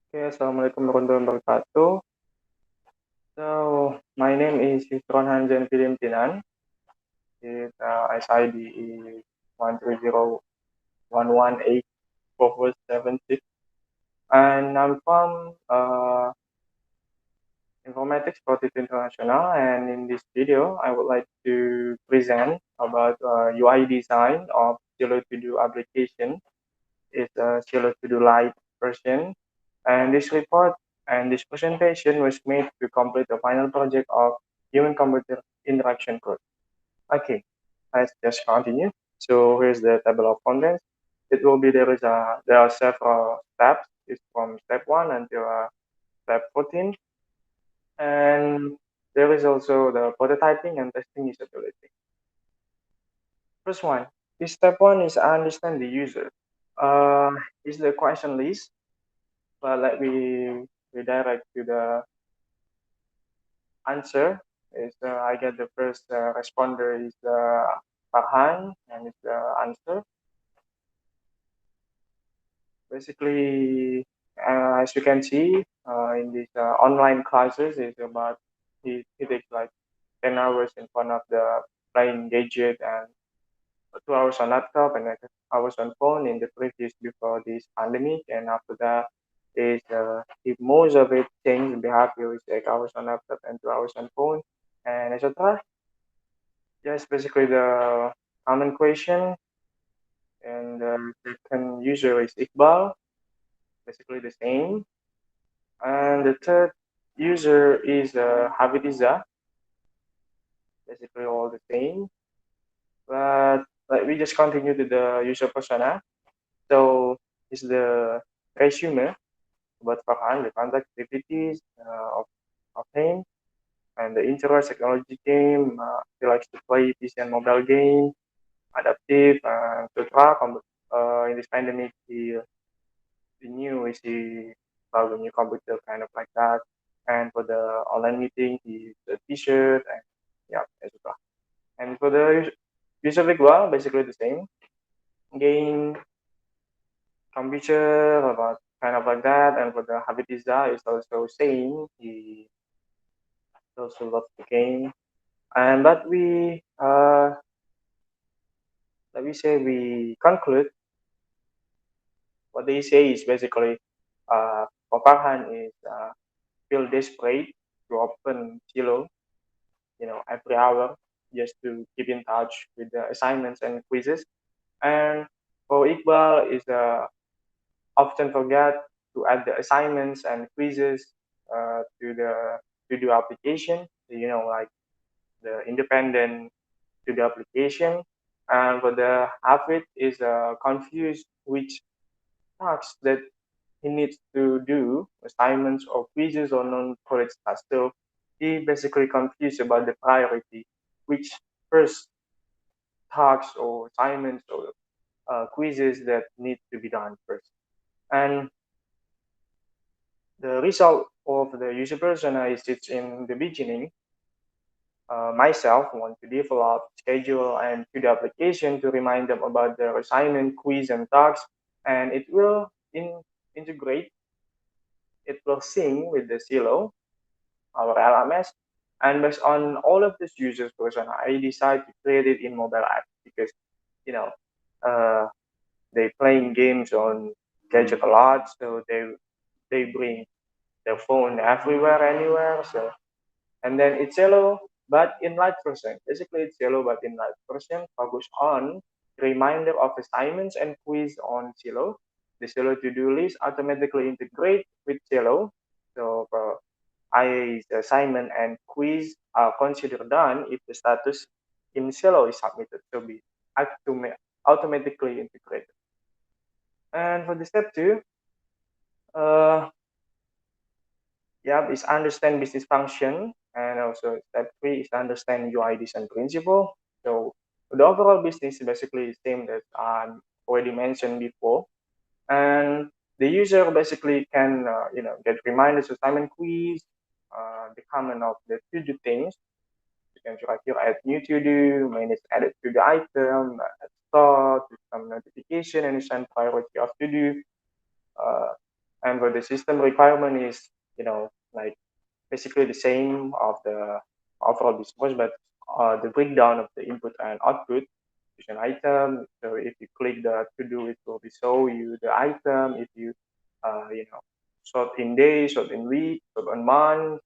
Okay, Assalamualaikum warahmatullahi wabarakatuh. So, my name is Yusron Hanjan Filimtinan. It, SID is 130118447 and I'm from Informatics Product International. And in this video, I would like to present about UI design of CeLOE To Do application. It's a CeLOE To Do Lite version. And this report and this presentation was made to complete the final project of human-computer interaction code. Okay, let's just continue. So here's the table of contents. It will be there are several steps. It's from step 1 until step 14. And there is also the prototyping and testing usability. First one, this step 1 is understand the user. Is the question list, but let me redirect to the answer. Is I get the first responder is Farhan, and it's the answer. Basically, as you can see in these online classes, it's about he takes like 10 hours in front of the playing gadget and 2 hours on laptop and like hours on phone in the previous before this pandemic. And after that, is if most of it changed behavior is like hours on laptop and 2 hours on phone and etc. Yes, basically the common question. And the second user is Iqbal, basically the same. And the third user is Hafidiza, basically all the same. But like, we just continue to the user persona. So is the resume about Farhan, the contact activities of him, and the interest technology game. He likes to play PC and mobile game, adaptive, etc. In this pandemic, he knew is he about the new computer, kind of like that. And for the online meeting, he used a T-shirt and yeah, etc. And for the user well, basically the same. Game, computer, about kind of like that. And for the Habitiza, is also same. He also loves the game. And but we let me say we conclude what they say is basically for Farhan is feel desperate to open CeLOE, every hour just to keep in touch with the assignments and quizzes. And for Iqbal is often forget to add the assignments and quizzes to the to do application. Like the independent to the application. And for the habit is confused which tasks that he needs to do, assignments or quizzes or non-college tasks. So he basically confused about the priority, which first tasks or assignments or quizzes that need to be done first. And the result of the user persona is it's in the beginning. Myself want to develop, schedule, and to the application to remind them about their assignment, quiz, and tasks, and it will integrate. It will sync with the CeLOE, our LMS, and based on all of these users persona, I decide to create it in mobile app because you know uh, they playing games on gadget a lot, so they bring their phone everywhere, anywhere. So and then it's yellow, but in light version. Basically, it's yellow, but in light version. Focus on reminder of assignments and quiz on CeLOE. The CeLOE to-do list automatically integrate with CeLOE. So I assignment and quiz are considered done if the status in CeLOE is submitted to be automatically integrated. And for the step 2, uh, yeah, is understand business function, and also step 3 is understand UI design principle. So the overall business is basically the same that I already mentioned before, and the user basically can get reminders, assignment quiz, the common of the to do things. You can try here add new to do, manage added to the item, add store, to some notification, and assign priority of to do. And for the system requirement is, like basically the same of the overall business, but the breakdown of the input and output is an item. So if you click the to do, it will be show you the item. If you, sort in days, sort in week, sort on month,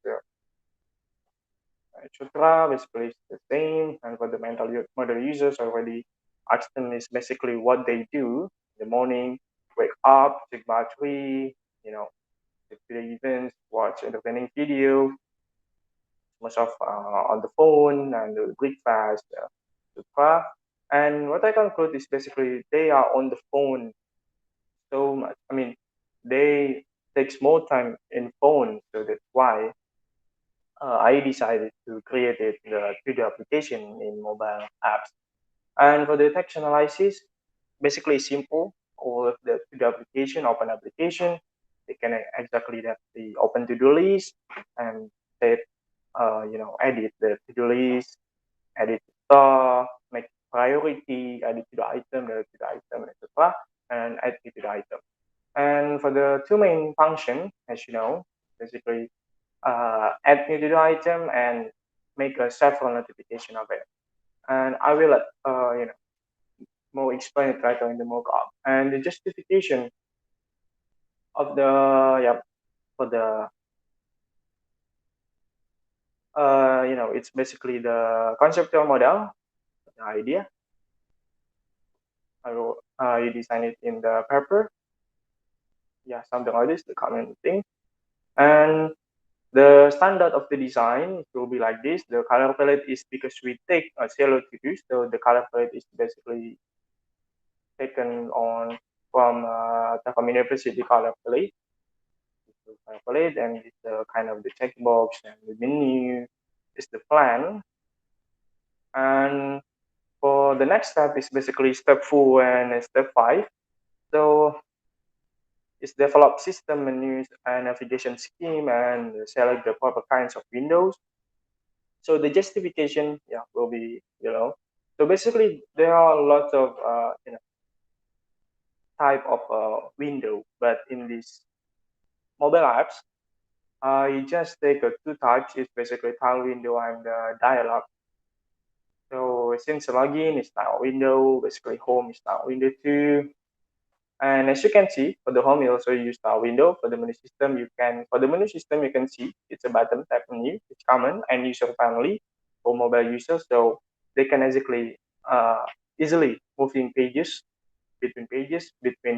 etc. Basically, it's the same. And for the model users already, action is basically what they do in the morning, wake up, check battery, check the events, watch entertaining video, most of on the phone and do breakfast, etc. And what I conclude is basically they are on the phone so much. I mean, they takes more time in phone, so that's why I decided to create the 3D application in mobile apps. And for the text analysis, basically simple. All of the 3D application, open application, they can exactly that the open to-do list and set, edit the to-do list, edit the store, make priority, edit to the item, edit to the item, etc., and add to the item. And for the two main function, as you know, basically add new to the item and make a several notification of it. And I will, more explain it right in the mockup. And the justification of the, yeah, for the, it's basically the conceptual model, the idea. You design it in the paper. Yeah, something like this, the common thing. And the standard of the design will be like this. The color palette is because we take a CeLOE to do, so the color palette is basically taken on from Telkom University color palette. Color palette, and it's the kind of the checkbox and the menu is the plan. And for the next step is basically step 4 and step 5. So it's develop system menus and navigation scheme and select the proper kinds of windows. So the justification, yeah, will be below. So basically, there are lots of type of window, but in these mobile apps, you just take two types. It's basically tile window and dialog. So since login is tile window, basically home is tile window too. And as you can see, for the home, you also use tile window. For the menu system, you can see it's a button type menu. It's common and user friendly for mobile users, so they can basically easily moving between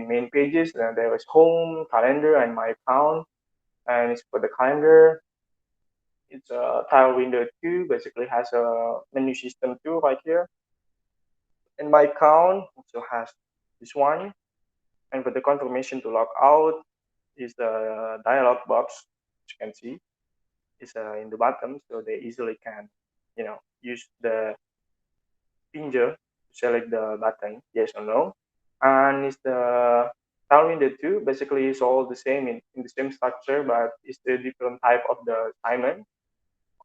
main pages. Then there is home, calendar, and my account. And it's for the calendar. It's a tile window too. Basically has a menu system too right here. And my account also has this one. And for the confirmation to log out is the dialog box, which you can see is in the bottom, so they easily can, use the finger to select the button, yes or no. And it's the tile window too. Basically, it's all the same in the same structure, but it's the different type of the assignment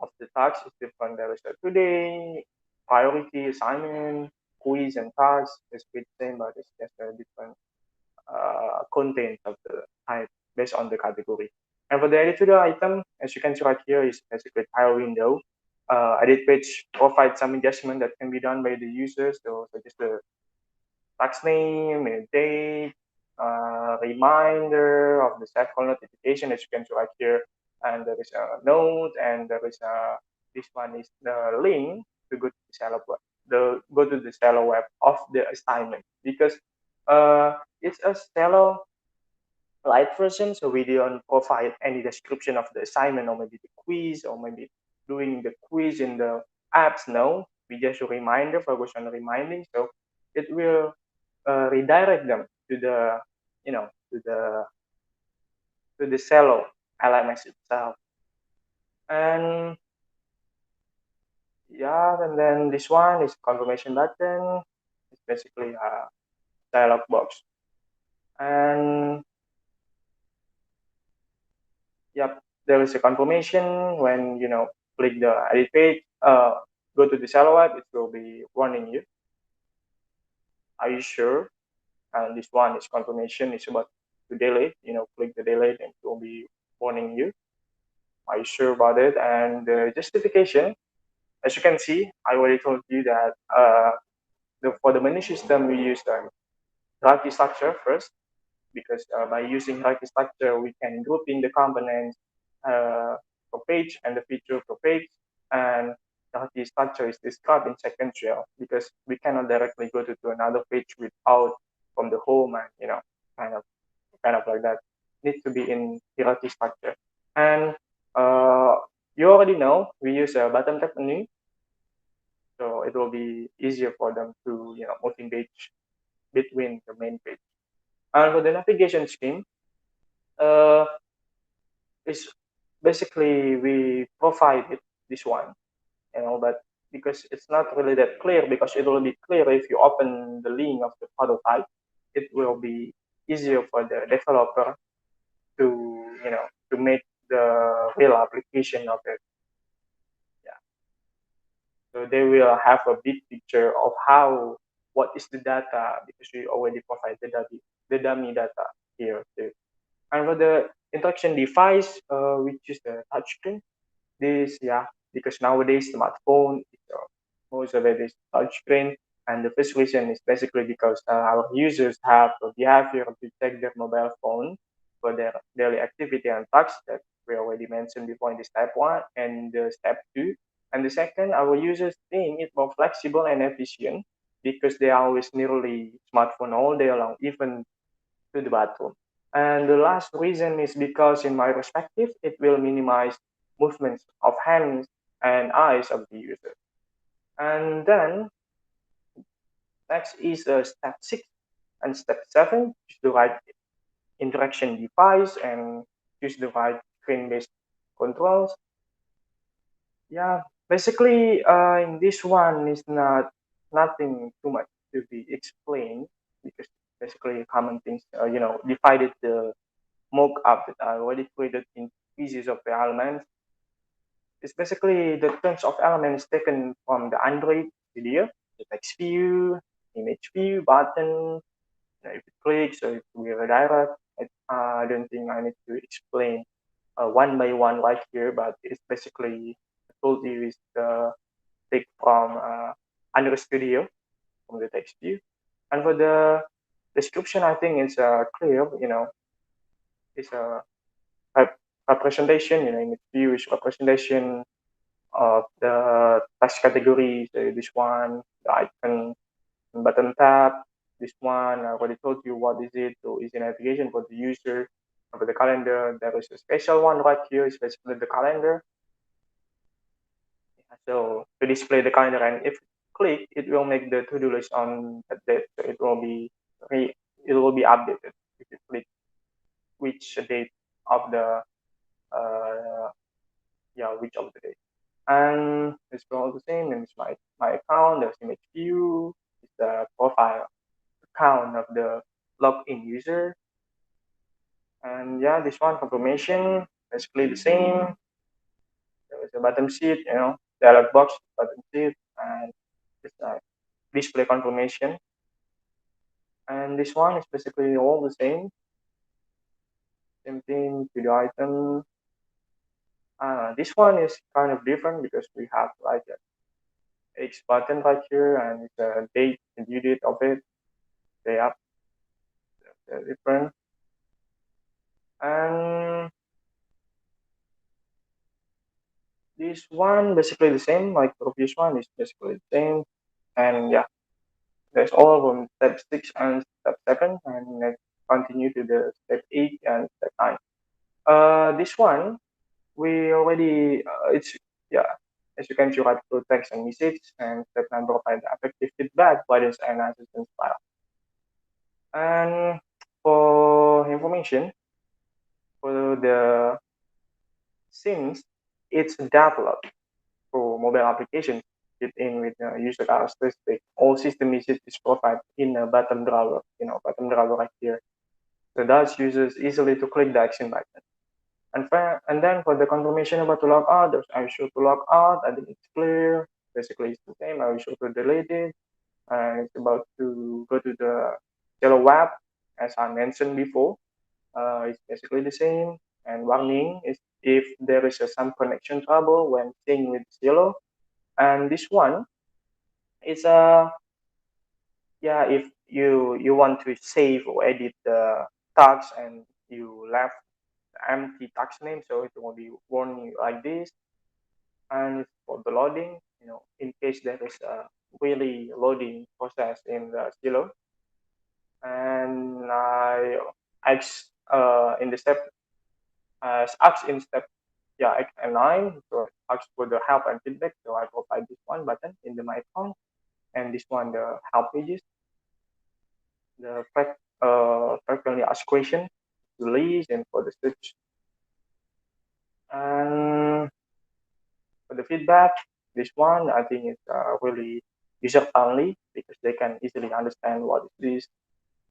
of the tasks is different. There is a today, priority, assignment, quiz, and tasks. It's the same, but it's just a different content of the type based on the category. And for the editor item, as you can see right here, is basically tile window. Edit page provides some adjustment that can be done by the users. So such as the tax name, date, reminder of the set call notification, as you can see right here. And there is a note, and there is this one is the link to go to the CeLOE web, web of the assignment, because it's a CeLOE light version, so we don't provide any description of the assignment or maybe the quiz or maybe doing the quiz in the apps. No, we just focus on reminding, so it will redirect them to the, to the CeLOE LMS itself. And yeah, and then this one is confirmation button. It's basically a dialog box. And yep, there is a confirmation when click the edit page, go to the CeLOE app, it will be warning you. Are you sure? And this one is confirmation. It's about to delete, click the delete and it will be warning you. Are you sure about it? And the justification, as you can see, I already told you that for the menu system, we use the hierarchy structure first, because by using hierarchy structure, we can grouping the components per page and the feature per page. And the hierarchy structure is described in sequential because we cannot directly go to another page without from the home and kind of like that. Needs to be in hierarchy structure. And uh, you already know we use a bottom tab menu, so it will be easier for them to moving page between the main page. And for the navigation scheme, uh, is basically we provided this one, but because it's not really that clear, because it will be clear if you open the link of the prototype, it will be easier for the developer to to make the real application of it. Yeah. So they will have a big picture of what is the data, because we already provide the dummy data here too. And for the interaction device, which is the touchscreen, because nowadays smartphone, most of it is touchscreen, and the first reason is basically because our users have a behavior to check their mobile phone for their daily activity and tasks that we already mentioned before in the step one and the step two. And the second, our users think it's more flexible and efficient because they are always nearly smartphone all day long, even to the bathroom. And the last reason is because, in my perspective, it will minimize movements of hands and eyes of the user. And then next is step 6 and step 7, choose the right interaction device and choose the right screen-based controls. Yeah, basically, in this one is nothing too much to be explained, because basically common things, divided the mock-up that I already created in pieces of the elements. It's basically the terms of elements taken from the Android video, the text view, image view, button. If you click, so it will redirect. I don't think I need to explain one by one right here, but it's basically, I told you, is the take from Android Studio from the text view. And for the description, I think it's clear. It's a representation. Image view is representation of the task category. So this one, the icon button tab. This one, I already told you what is it. So easy navigation for the user. For the calendar, there is a special one right here, is basically the calendar. So to display the calendar, and if you click, it will make the to-do list on that date. So it will be updated if you click which date of the uh, which of the day. And it's all the same. And it's my account. There's image view. It's the profile account of the login user. And yeah, this one confirmation, basically the same. There's a button sheet, dialog box, button sheet, and it's display confirmation. And this one is basically all the same. Same thing to the item. This one is kind of different because we have like a X button right here, and it's a date and due date of it. They are different. And this one basically the same, like the previous one is basically the same. And yeah, that's all from step 6 and step 7. And let's continue to the step 8 and step 9. This one, we already, it's, yeah, as you can see, right through text and message. And step 9 provide effective feedback, guidance, and assistance file. And for information, for the since it's developed for mobile applications fit in with user characteristic, all system message is provided in a bottom drawer, right here. So that users easily to click the action button. And then for the confirmation about to log out, there's I show to log out. I think it's clear. Basically, it's the same. I show to delete it. And it's about to go to the CeLOE web, as I mentioned before. It's basically the same. And warning is if there is some connection trouble when syncing with CeLOE. And this one is yeah, if you want to save or edit the tags and you left empty tax name, so it will be warning like this. And for the loading, in case there is a really loading process in the CeLOE. And in the step ask in step, yeah, X and 9, so ask for the help and feedback. So I provide this one button in the my account, and this one the help pages, the frequently asked question, release, and for the search. And for the feedback, this one I think is really user friendly because they can easily understand what is this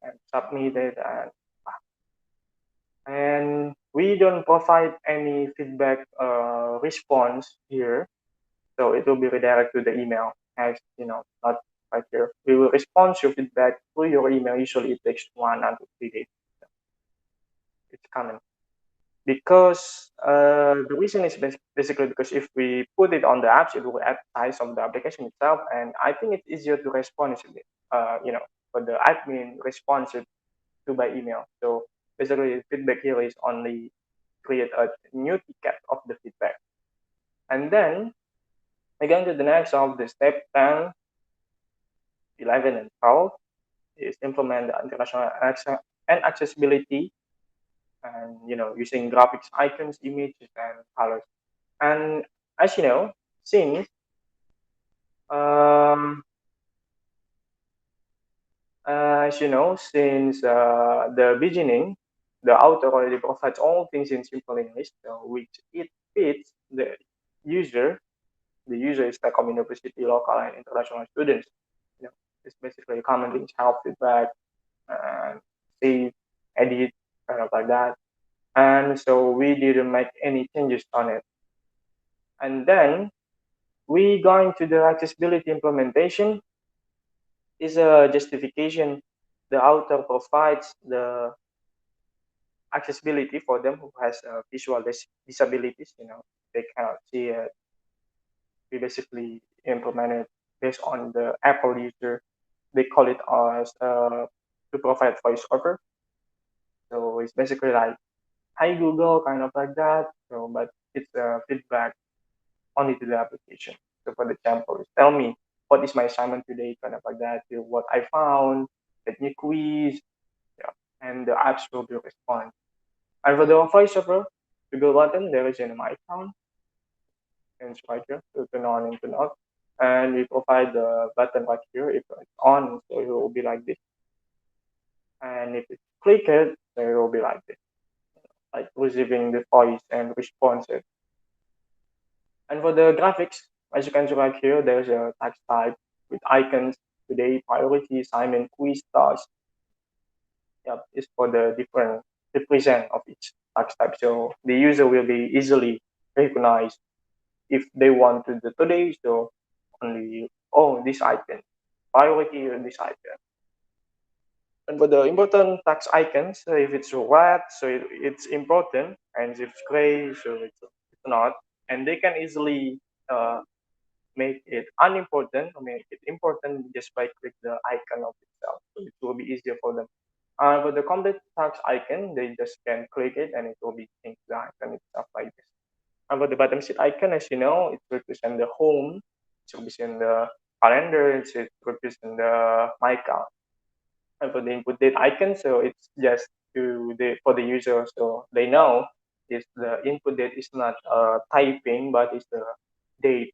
and submit it. And we don't provide any feedback response here, so it will be redirected to the email as not right here. We will respond to your feedback through your email. Usually it takes 1 to 3 days. It's common. Because the reason is basically because if we put it on the apps, it will add size of the application itself, and I think it's easier to respond for the admin response it to by email. So basically, feedback here is only create a new ticket of the feedback, and then again to the next of the step 10, 11, and 12 is implement the international and accessibility, and using graphics, icons, images, and colors. And as you know, since um, the beginning, the author already provides all things in simple English, so which it fits the user. The user is Telkom University local and international students. It's basically common things, help, feedback, and save, edit, kind of like that. And so we didn't make any changes on it. And then we going to the accessibility implementation is a justification. The author provides the accessibility for them who has visual disabilities. They cannot see it. We basically implemented based on the Apple user. They call it as to provide voiceover. So it's basically like hi Google, kind of like that. So, but it's feedback only to the application. So for the example, tell me what is my assignment today, kind of like that. What I found, let me quiz, yeah, and the apps will be respond. And for the voiceover, to go button, there is in my account, and it's right here, to turn on and turn off. And we provide the button right here if it's on, so it will be like this. And if it's clicked, so it will be like this, like receiving the voice and responses. And for the graphics, as you can see right here, there's a text type with icons, today, priority, assignment, quiz, task. Yep, it's for the different represent of each text type. So the user will be easily recognized if they want to do today. So only, oh, this icon, priority or this icon. And for the important text icons, if it's red, so it's important, and if it's gray, so it's not. And they can easily make it unimportant or make it important just by click the icon of itself. So it will be easier for them. For the complete text icon, they just can click it and it will be changed the icon itself like this. And for the bottom sheet icon, as you know, it represents the home, it represents the calendar, it represents the my account. And for the input date icon, so it's just for the user, so they know is the input date is not typing, but it's the date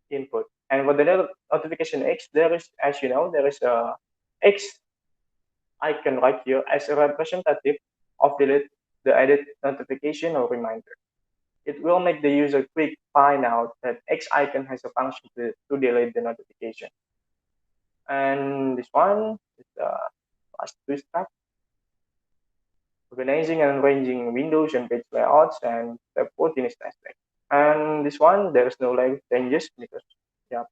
input. And for the notification X, there is, as you know, there is a X icon right here as a representative of the edit notification or reminder. It will make the user quick find out that X icon has a function to delete the notification. And this one is the last two steps. Organizing and arranging windows and page layouts, and step 14 is testing. And this one, there's no live changes because, yeah,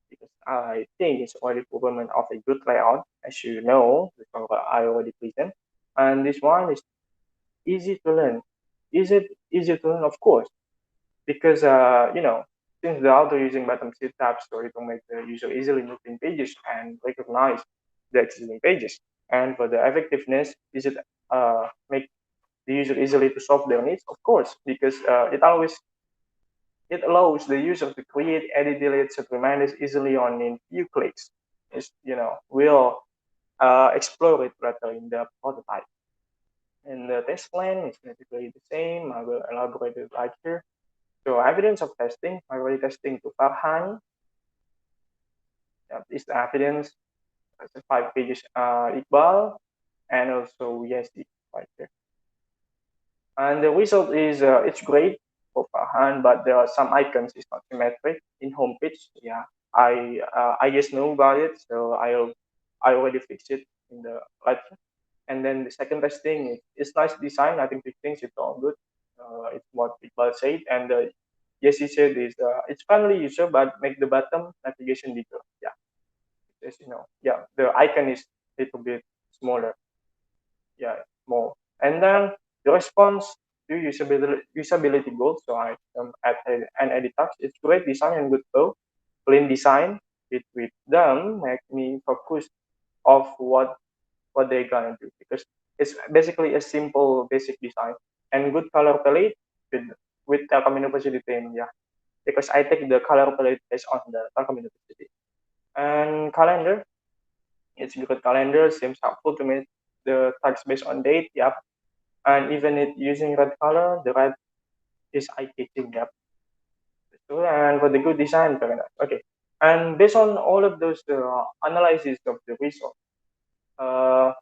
because I think it's already proven of a good layout, as you know, because I already present. And this one is easy to learn. Is it easy to learn? Of course, because since the author using bottom shift tabs so it will make the user easily move in pages and recognize the existing pages. And for the effectiveness, is it make the user easily to solve their needs? Of course, because it allows the user to create, edit, delete, set reminders easily on in few clicks. We'll explore it later in the prototype. And the test plan is basically the same. I will elaborate it right here. So evidence of testing, I already testing to Farhan. Is the evidence, the 5 pages Iqbal, and also yes, right here. And the result is it's great for Farhan, but there are some icons is not symmetric in homepage. Yeah, I just know about it, so I already fixed it in the lecture. And then the second testing it's nice design. I think the things it's all good. It's what people said, and yes, he said is it's friendly user, but make the bottom navigation bigger. Yeah, as yeah, the icon is a little bit smaller. Yeah, more. And then the response to usability goals. So I add an edit text. It's great design and good flow. Clean design. It with them make me focus of what they're gonna do because it's basically a simple basic design and good color palette with Telkom University team. Yeah, because I take the color palette based on the Telkom University and calendar. It's good calendar seems helpful to make the tags based on date. Yep, and even it using red color, the red is eye-catching. Yep. So, and for the good design, very nice. Okay, and based on all of those analysis of the result, uh,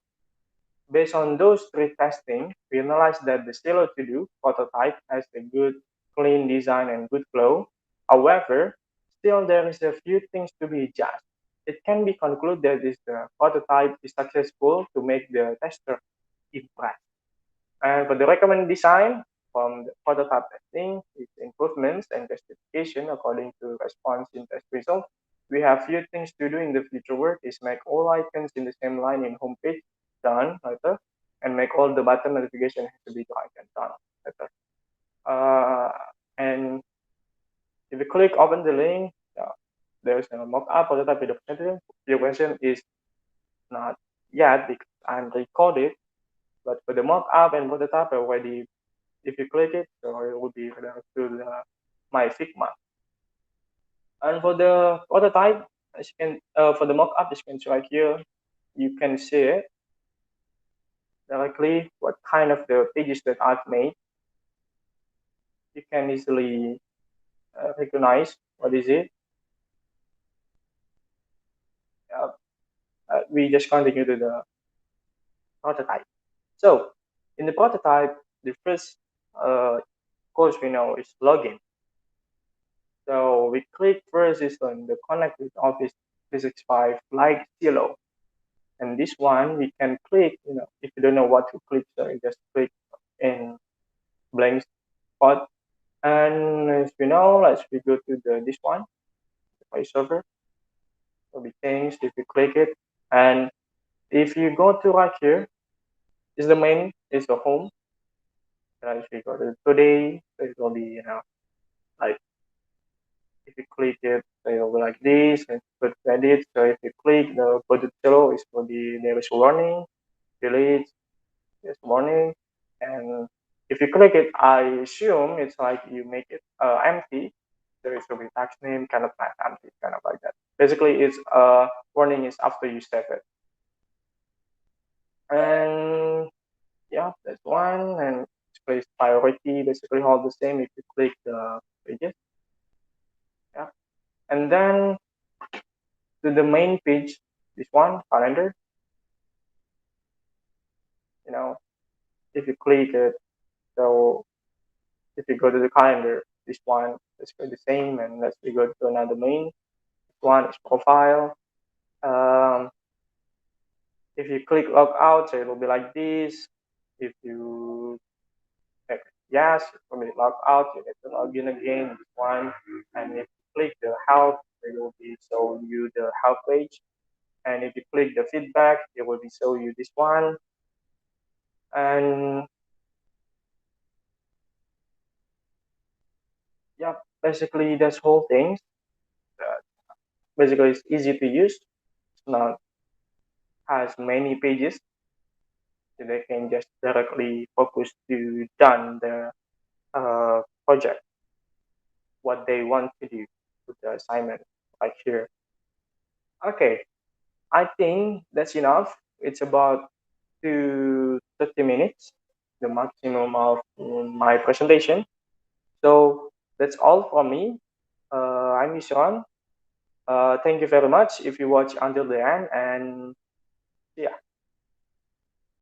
based on those three testing, we analyzed that the CeLOE to do prototype has a good, clean design and good flow. However, still there is a few things to be adjusted. It can be concluded that the prototype is successful to make the tester impress. And for the recommended design from the prototype testing is improvements and justification according to response in test result. We have few things to do in the future work is make all icons in the same line in homepage done later and make all the button notification has to be the icon done later. And if you click open the link, there's a mock-up prototype with the presentation. Your question is not yet because I'm recorded, but for the mock-up and prototype already if you click it, so it will be related to my Figma. And for the prototype, as you can, for the mock-up, as you can see right here, you can see it directly what kind of the pages that I've made. You can easily recognize what is it. We just continue to the prototype. So in the prototype, the first course we know is login. So we click first is on the connect with Office 365 like CeLOE. And this one we can click, if you don't know what to click, so you just click in blank spot. And as we know, let's we go to this one, the file server. Will be changed if you click it. And if you go to right here, is the main, is the home. If you go to today, so it will be, like if you click it, so it will be like this, and put edit. So if you click the budget zero, it will be there is warning, delete, this warning, and if you click it, I assume it's like you make it empty. There is will be tax name, kind of like empty, kind of like that. Basically, it's warning is after you save it. And yeah, that's one. And displays priority, basically all the same if you click the pages. Yeah. And then to the main page, this one, calendar. If you click it, so if you go to the calendar, this one is the same, and let's we go to another main. This one is profile. Um, if you click log out, so it will be like this. If you click yes, it will be log out. You need to log in again. This one, and if you click the help, It will be show you the help page, and if you click the feedback, it will be show you this one. And yeah, basically that's whole thing. Basically, it's easy to use. It's not has many pages, so they can just directly focus to done the project, what they want to do with the assignment, like here. Okay, I think that's enough. It's about 30 minutes, the maximum of my presentation. So that's all from me. I'm Yusron. Thank you very much if you watch until the end, and yeah.